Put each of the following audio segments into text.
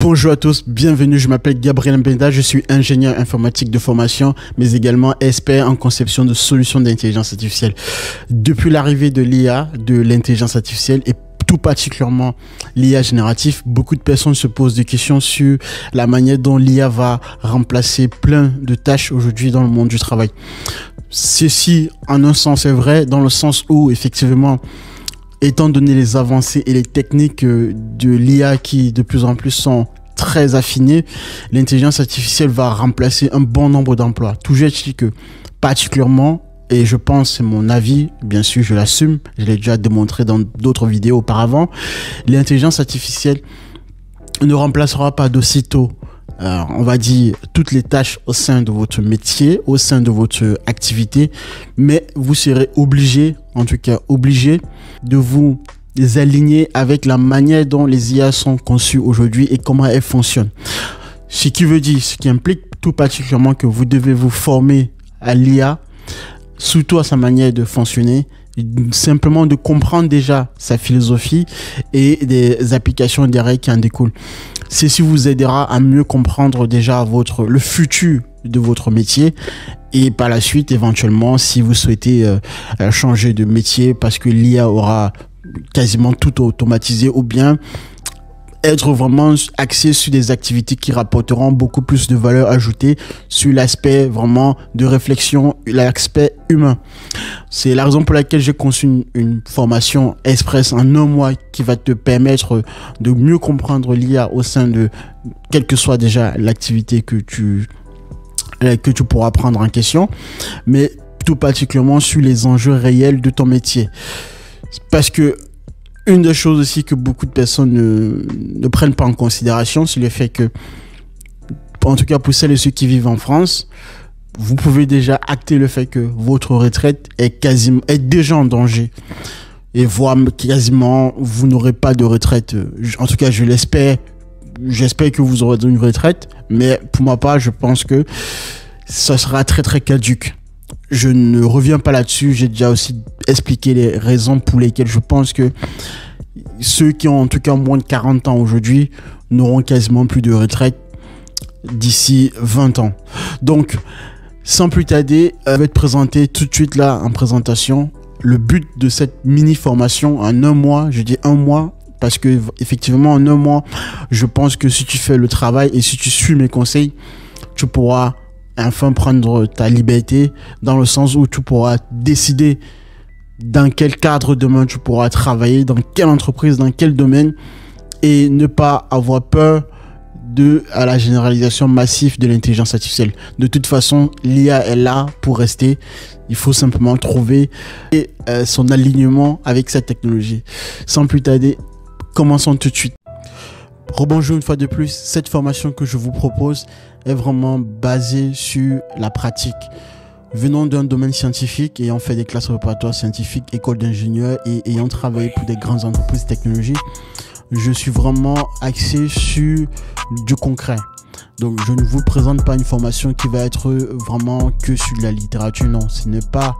Bonjour à tous, bienvenue, je m'appelle Gabriel Mbenda, je suis ingénieur informatique de formation, mais également expert en conception de solutions d'intelligence artificielle. Depuis l'arrivée de l'IA, de l'intelligence artificielle et tout particulièrement l'IA génératif, beaucoup de personnes se posent des questions sur la manière dont l'IA va remplacer plein de tâches aujourd'hui dans le monde du travail. Ceci, en un sens, est vrai, dans le sens où, effectivement, étant donné les avancées et les techniques de l'IA qui de plus en plus sont très affinées, l'intelligence artificielle va remplacer un bon nombre d'emplois. Toujours est-il que, particulièrement, et je pense, c'est mon avis, bien sûr je l'assume, je l'ai déjà démontré dans d'autres vidéos auparavant, l'intelligence artificielle ne remplacera pas d'aussitôt, on va dire, toutes les tâches au sein de votre métier, au sein de votre activité, mais vous serez obligé, en tout cas obligé, de vous aligner avec la manière dont les IA sont conçues aujourd'hui et comment elles fonctionnent. Ce qui implique tout particulièrement que vous devez vous former à l'IA, surtout à sa manière de fonctionner, simplement de comprendre déjà sa philosophie et des applications derrière qui en découlent. Ceci vous aidera à mieux comprendre déjà le futur de votre métier et par la suite, éventuellement, si vous souhaitez changer de métier parce que l'IA aura quasiment tout automatisé ou bien être vraiment axé sur des activités qui rapporteront beaucoup plus de valeur ajoutée sur l'aspect vraiment de réflexion, l'aspect humain. C'est la raison pour laquelle j'ai conçu une formation express en un mois qui va te permettre de mieux comprendre l'IA au sein de quelle que soit déjà l'activité que tu pourras prendre en question, mais tout particulièrement sur les enjeux réels de ton métier. Parce que une des choses aussi que beaucoup de personnes ne prennent pas en considération, c'est le fait que, en tout cas pour celles et ceux qui vivent en France, vous pouvez déjà acter le fait que votre retraite est déjà en danger. Et voire quasiment, vous n'aurez pas de retraite. En tout cas, je l'espère. J'espère que vous aurez une retraite. Mais pour ma part, je pense que ça sera très très caduque. Je ne reviens pas là-dessus, j'ai déjà aussi expliqué les raisons pour lesquelles je pense que ceux qui ont en tout cas moins de 40 ans aujourd'hui n'auront quasiment plus de retraite d'ici 20 ans. Donc, sans plus tarder, je vais te présenter tout de suite là en présentation le but de cette mini-formation en un mois. Je dis un mois parce que effectivement en un mois, je pense que si tu fais le travail et si tu suis mes conseils, tu pourras enfin prendre ta liberté dans le sens où tu pourras décider dans quel cadre demain tu pourras travailler, dans quelle entreprise, dans quel domaine et ne pas avoir peur à la généralisation massive de l'intelligence artificielle. De toute façon, l'IA est là pour rester. Il faut simplement trouver son alignement avec cette technologie. Sans plus tarder, commençons tout de suite. Rebonjour une fois de plus, cette formation que je vous propose est vraiment basée sur la pratique. Venant d'un domaine scientifique, ayant fait des classes préparatoires scientifiques, école d'ingénieurs et ayant travaillé pour des grandes entreprises de technologie, je suis vraiment axé sur du concret. Donc je ne vous présente pas une formation qui va être vraiment que sur de la littérature, non, ce n'est pas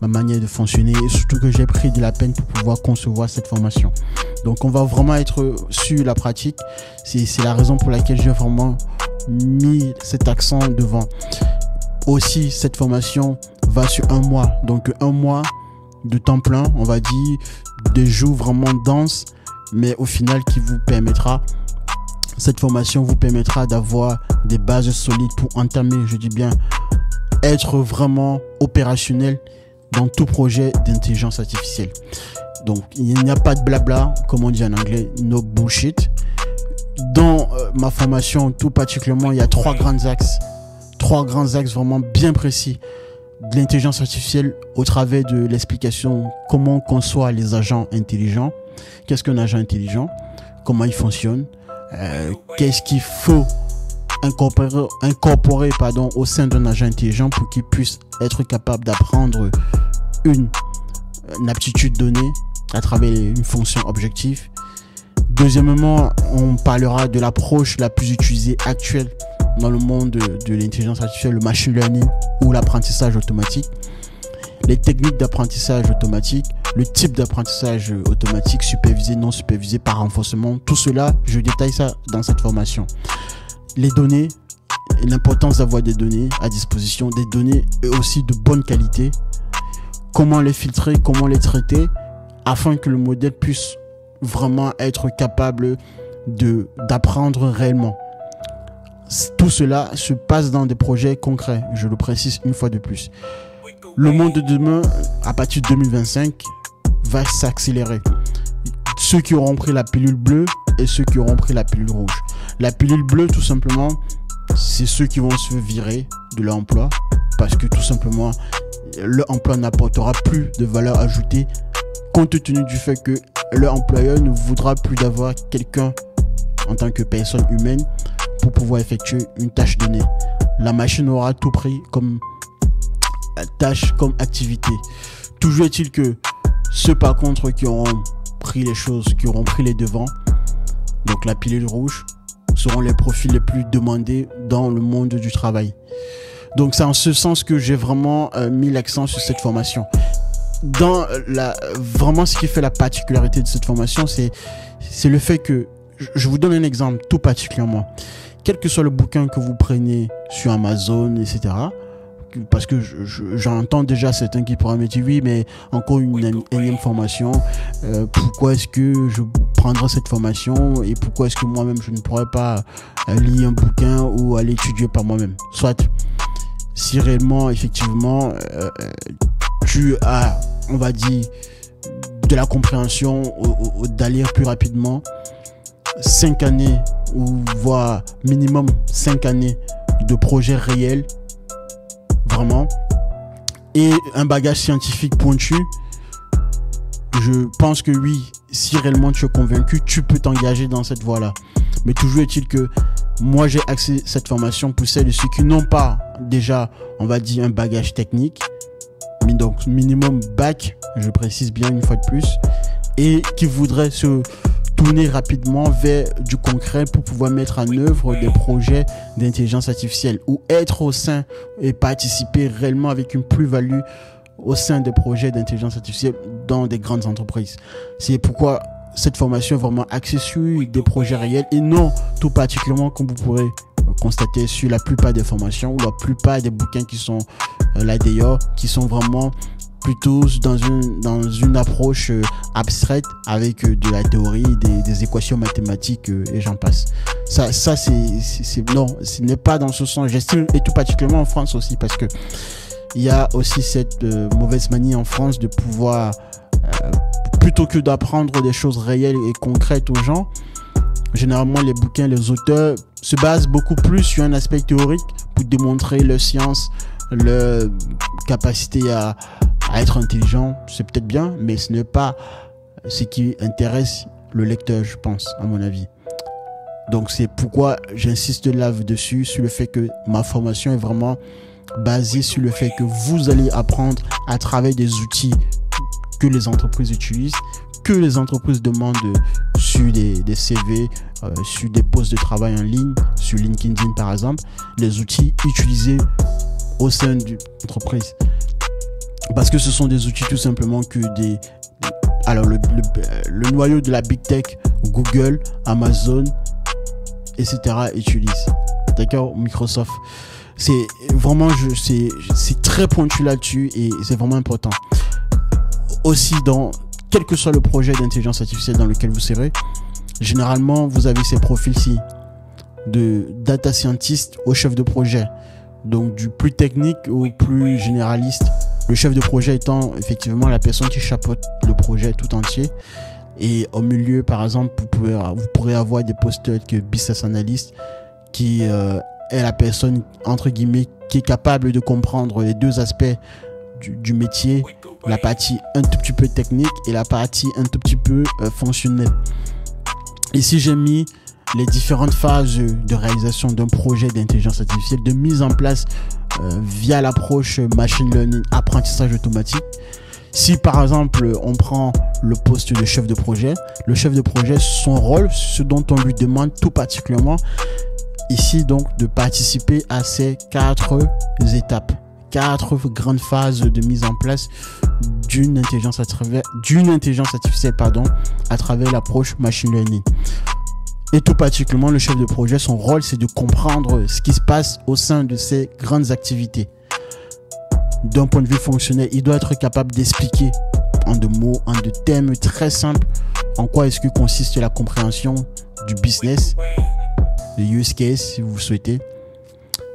ma manière de fonctionner et surtout que j'ai pris de la peine pour pouvoir concevoir cette formation. Donc on va vraiment être sur la pratique, c'est la raison pour laquelle j'ai vraiment mis cet accent devant. Aussi, cette formation va sur un mois, donc un mois de temps plein, on va dire, des jours vraiment denses, mais au final qui vous permettra, cette formation vous permettra d'avoir des bases solides pour entamer, je dis bien, être vraiment opérationnel dans tout projet d'intelligence artificielle. Donc, il n'y a pas de blabla, comme on dit en anglais, no bullshit. Dans ma formation, tout particulièrement, il y a trois grands axes vraiment bien précis de l'intelligence artificielle au travers de l'explication comment on conçoit les agents intelligents, qu'est-ce qu'un agent intelligent, comment il fonctionne, qu'est-ce qu'il faut incorporer au sein d'un agent intelligent pour qu'il puisse être capable d'apprendre une aptitude donnée à travers une fonction objective. Deuxièmement, on parlera de l'approche la plus utilisée actuelle dans le monde de l'intelligence artificielle, le machine learning ou l'apprentissage automatique. Les techniques d'apprentissage automatique, le type d'apprentissage automatique, supervisé, non supervisé, par renforcement, tout cela, je détaille ça dans cette formation. Les données, l'importance d'avoir des données à disposition, des données aussi de bonne qualité, comment les filtrer, comment les traiter, afin que le modèle puisse vraiment être capable d'apprendre réellement. Tout cela se passe dans des projets concrets, je le précise une fois de plus. Le monde de demain, à partir de 2025, va s'accélérer. Ceux qui auront pris la pilule bleue et ceux qui auront pris la pilule rouge. La pilule bleue, tout simplement, c'est ceux qui vont se virer de leur emploi parce que tout simplement, leur emploi n'apportera plus de valeur ajoutée compte tenu du fait que leur employeur ne voudra plus d'avoir quelqu'un en tant que personne humaine pour pouvoir effectuer une tâche donnée. La machine aura tout pris comme tâche, comme activité. Toujours est-il que ceux par contre qui auront pris les choses, qui auront pris les devants, donc la pilule rouge, seront les profils les plus demandés dans le monde du travail. Donc c'est en ce sens que j'ai vraiment mis l'accent sur cette formation. Vraiment ce qui fait la particularité de cette formation, c'est le fait que, je vous donne un exemple tout particulièrement, quel que soit le bouquin que vous preniez sur Amazon, etc., parce que j'entends déjà certains qui pourraient me dire oui, mais encore une énième formation, pourquoi est-ce que je prendrai cette formation et pourquoi est-ce que moi-même je ne pourrais pas lire un bouquin ou aller étudier par moi-même. Soit si réellement effectivement tu as, on va dire, de la compréhension d'aller plus rapidement, 5 années ou voire minimum 5 années de projets réels, vraiment, et un bagage scientifique pointu, je pense que oui, si réellement tu es convaincu, tu peux t'engager dans cette voie-là. Mais toujours est-il que moi j'ai axé cette formation pour celles et ceux qui n'ont pas déjà, on va dire, un bagage technique, donc minimum bac, je précise bien une fois de plus, et qui voudraient se tourner rapidement vers du concret pour pouvoir mettre en œuvre des projets d'intelligence artificielle ou être au sein et participer réellement avec une plus-value au sein des projets d'intelligence artificielle dans des grandes entreprises. C'est pourquoi cette formation est vraiment axée sur des projets réels et non tout particulièrement, comme vous pourrez constater, sur la plupart des formations ou la plupart des bouquins qui sont là d'ailleurs, qui sont vraiment plutôt dans une approche abstraite avec de la théorie, des équations mathématiques et j'en passe. Ça non, ce n'est pas dans ce sens, j'estime, et tout particulièrement en France aussi, parce que il y a aussi cette mauvaise manie en France de pouvoir, plutôt que d'apprendre des choses réelles et concrètes aux gens, généralement les bouquins, les auteurs se basent beaucoup plus sur un aspect théorique pour démontrer leur science, leur capacité à être intelligent. C'est peut-être bien, mais ce n'est pas ce qui intéresse le lecteur, je pense, à mon avis. Donc c'est pourquoi j'insiste là-dessus, sur le fait que ma formation est vraiment basée sur le fait que vous allez apprendre à travers des outils que les entreprises utilisent, que les entreprises demandent sur des CV, sur des postes de travail en ligne, sur LinkedIn par exemple, les outils utilisés au sein d'une entreprise. Parce que ce sont des outils tout simplement que alors le noyau de la Big Tech, Google, Amazon, etc. utilisent. D'accord, Microsoft. C'est vraiment, c'est très pointu là-dessus et c'est vraiment important. Aussi, quel que soit le projet d'intelligence artificielle dans lequel vous serez, généralement, vous avez ces profils-ci, de data scientist au chef de projet. Donc, du plus technique au plus généraliste. Le chef de projet étant effectivement la personne qui chapeaute le projet tout entier. Et au milieu, par exemple, vous pourrez avoir des postes tels que business analyst, qui est la personne, entre guillemets, qui est capable de comprendre les deux aspects du métier, la partie un tout petit peu technique et la partie un tout petit peu fonctionnelle. Ici, j'ai mis les différentes phases de réalisation d'un projet d'intelligence artificielle, de mise en place via l'approche machine learning, apprentissage automatique. Si par exemple on prend le poste de chef de projet, le chef de projet, son rôle, ce dont on lui demande tout particulièrement ici, donc de participer à ces 4 étapes, 4 grandes phases de mise en place d'une intelligence artificielle, à travers l'approche machine learning. Et tout particulièrement, le chef de projet, son rôle, c'est de comprendre ce qui se passe au sein de ces grandes activités. D'un point de vue fonctionnel, il doit être capable d'expliquer en deux mots, en deux thèmes très simples, en quoi est-ce que consiste la compréhension du business, le use case si vous souhaitez,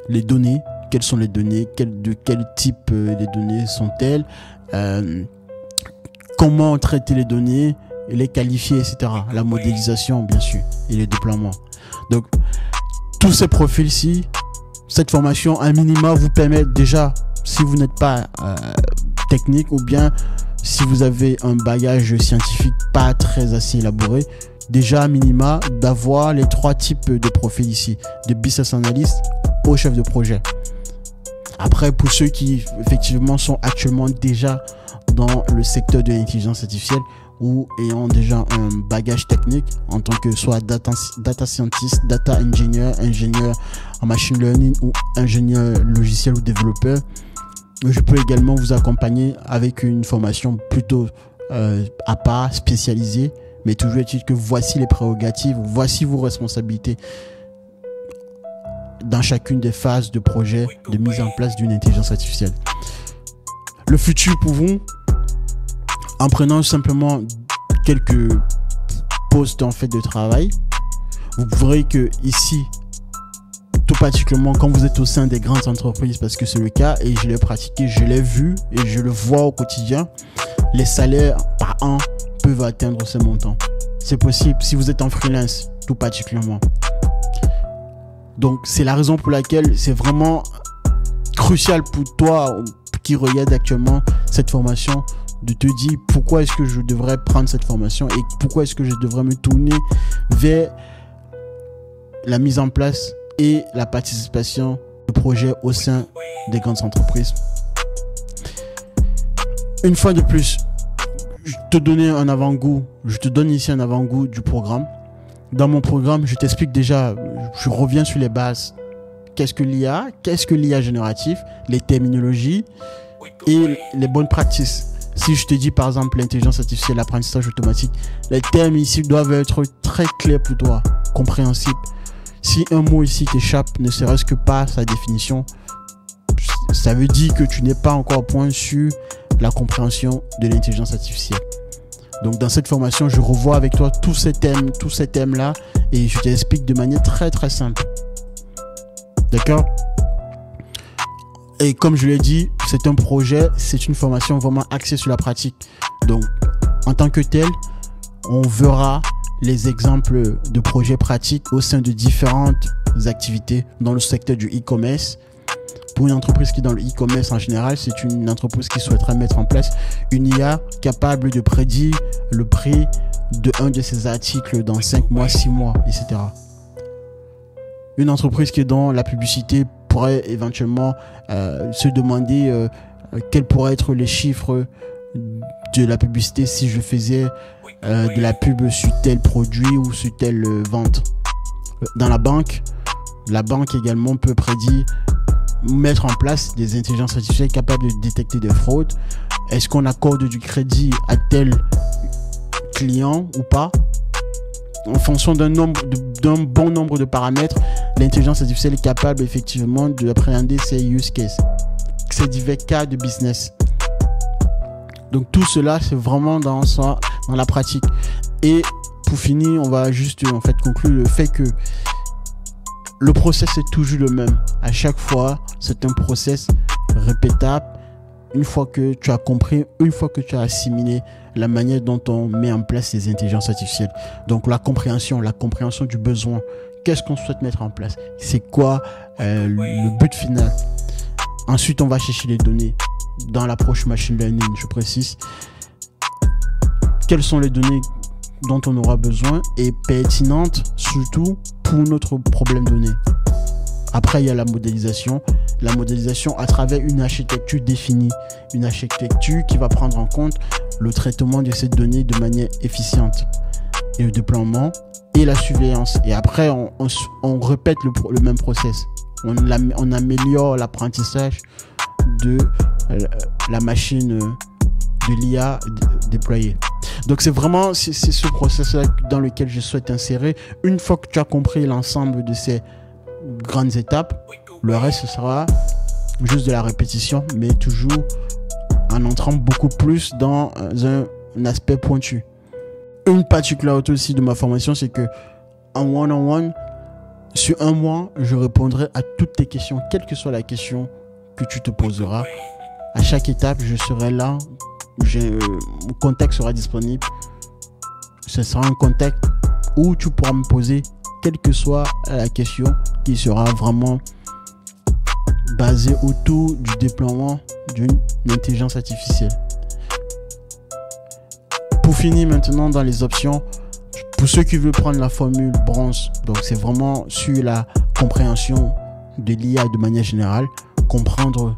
les données, quelles sont les données, de quel type les données sont-elles, comment traiter les données, et les qualifier, etc. La modélisation, bien sûr, et le déploiement. Donc, tous ces profils-ci, cette formation, à minima, vous permet déjà, si vous n'êtes pas technique ou bien si vous avez un bagage scientifique pas très assez élaboré, déjà à minima, d'avoir les 3 types de profils ici, de business analyst au chef de projet. Après, pour ceux qui, effectivement, sont actuellement déjà dans le secteur de l'intelligence artificielle, ou ayant déjà un bagage technique en tant que soit data scientist, data engineer, ingénieur en machine learning ou ingénieur logiciel ou développeur, je peux également vous accompagner avec une formation plutôt à part, spécialisée, mais toujours est-il que voici les prérogatives, voici vos responsabilités dans chacune des phases de projet de mise en place d'une intelligence artificielle. Le futur pour vous, en prenant simplement quelques postes en fait de travail, vous verrez que ici, tout particulièrement quand vous êtes au sein des grandes entreprises, parce que c'est le cas et je l'ai pratiqué, je l'ai vu et je le vois au quotidien, les salaires par an peuvent atteindre ces montants. C'est possible si vous êtes en freelance, tout particulièrement. Donc c'est la raison pour laquelle c'est vraiment crucial pour toi qui regarde actuellement cette formation, de te dire pourquoi est-ce que je devrais prendre cette formation et pourquoi est-ce que je devrais me tourner vers la mise en place et la participation de projets au sein des grandes entreprises. Une fois de plus, je te donne ici un avant-goût du programme. Dans mon programme, je t'explique déjà, je reviens sur les bases. Qu'est-ce que l'IA génératif, les terminologies et les bonnes pratiques. Si je te dis par exemple l'intelligence artificielle, l'apprentissage automatique, les termes ici doivent être très clairs pour toi, compréhensibles. Si un mot ici t'échappe, ne serait-ce que pas sa définition, ça veut dire que tu n'es pas encore au point sur la compréhension de l'intelligence artificielle. Donc dans cette formation, je revois avec toi tous ces thèmes-là et je t'explique de manière très très simple. D'accord ? Et comme je l'ai dit, c'est un projet, c'est une formation vraiment axée sur la pratique. Donc, en tant que tel, on verra les exemples de projets pratiques au sein de différentes activités dans le secteur du e-commerce. Pour une entreprise qui est dans le e-commerce en général, c'est une entreprise qui souhaiterait mettre en place une IA capable de prédire le prix de un de ses articles dans 5 mois, 6 mois, etc. Une entreprise qui est dans la publicité pourrait éventuellement se demander quels pourraient être les chiffres de la publicité si je faisais de la pub sur tel produit ou sur telle vente. Dans la banque également peut prédire, mettre en place des intelligences artificielles capables de détecter des fraudes. Est-ce qu'on accorde du crédit à tel client ou pas? En fonction d'un bon nombre de paramètres, l'intelligence artificielle est capable effectivement d'appréhender ces use cases, ces divers cas de business. Donc tout cela, c'est vraiment dans la pratique. Et pour finir, on va juste en fait conclure le fait que le process est toujours le même. À chaque fois, c'est un process répétable. Une fois que tu as compris, une fois que tu as assimilé la manière dont on met en place ces intelligences artificielles. Donc la compréhension du besoin. Qu'est-ce qu'on souhaite mettre en place? C'est quoi le but final? Ensuite, on va chercher les données dans l'approche machine learning, je précise. Quelles sont les données dont on aura besoin et pertinentes surtout pour notre problème donné. Après, il y a la modélisation. La modélisation à travers une architecture définie. Une architecture qui va prendre en compte le traitement de ces données de manière efficiente. Et le déploiement et la surveillance. Et après, on répète le même process. On améliore l'apprentissage de la machine de l'IA déployée. Donc c'est ce processus-là dans lequel je souhaite insérer. Une fois que tu as compris l'ensemble de ces grandes étapes, le reste ce sera juste de la répétition, mais toujours en entrant beaucoup plus dans un aspect pointu. Une particularité aussi de ma formation, c'est que en one-on-one, sur un mois, je répondrai à toutes tes questions, quelle que soit la question que tu te poseras. À chaque étape, je serai là. Mon contact sera disponible. Ce sera un contact où tu pourras me poser quelle que soit la question, qui sera vraiment basée autour du déploiement d'une intelligence artificielle. Pour finir maintenant dans les options, pour ceux qui veulent prendre la formule bronze, donc c'est vraiment sur la compréhension de l'IA de manière générale, comprendre,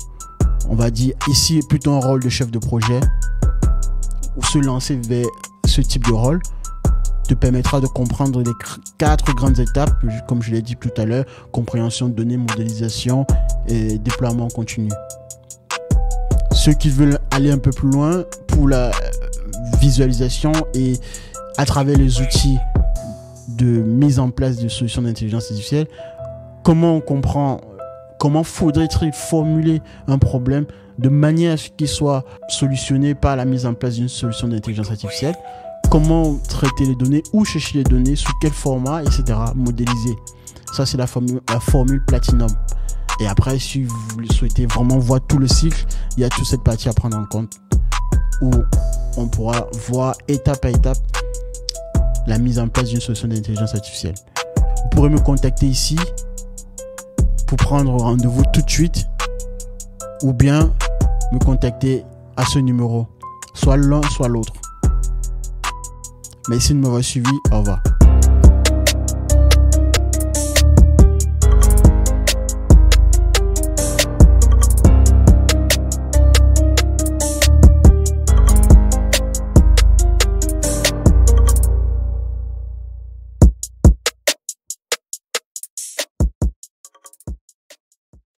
on va dire ici plutôt un rôle de chef de projet, ou se lancer vers ce type de rôle te permettra de comprendre les 4 grandes étapes, comme je l'ai dit tout à l'heure: compréhension de données, modélisation et déploiement continu. Ceux qui veulent aller un peu plus loin pour la visualisation et à travers les outils de mise en place de solutions d'intelligence artificielle, comment faudrait-il formuler un problème de manière à ce qu'il soit solutionné par la mise en place d'une solution d'intelligence artificielle, comment traiter les données, où chercher les données, sous quel format, etc. Modéliser. Ça, c'est la formule Platinum. Et après, si vous souhaitez vraiment voir tout le cycle, il y a toute cette partie à prendre en compte où on pourra voir étape à étape la mise en place d'une solution d'intelligence artificielle. Vous pourrez me contacter ici pour prendre rendez-vous tout de suite, ou bien me contacter à ce numéro, soit l'un soit l'autre. Merci de m'avoir suivi, au revoir.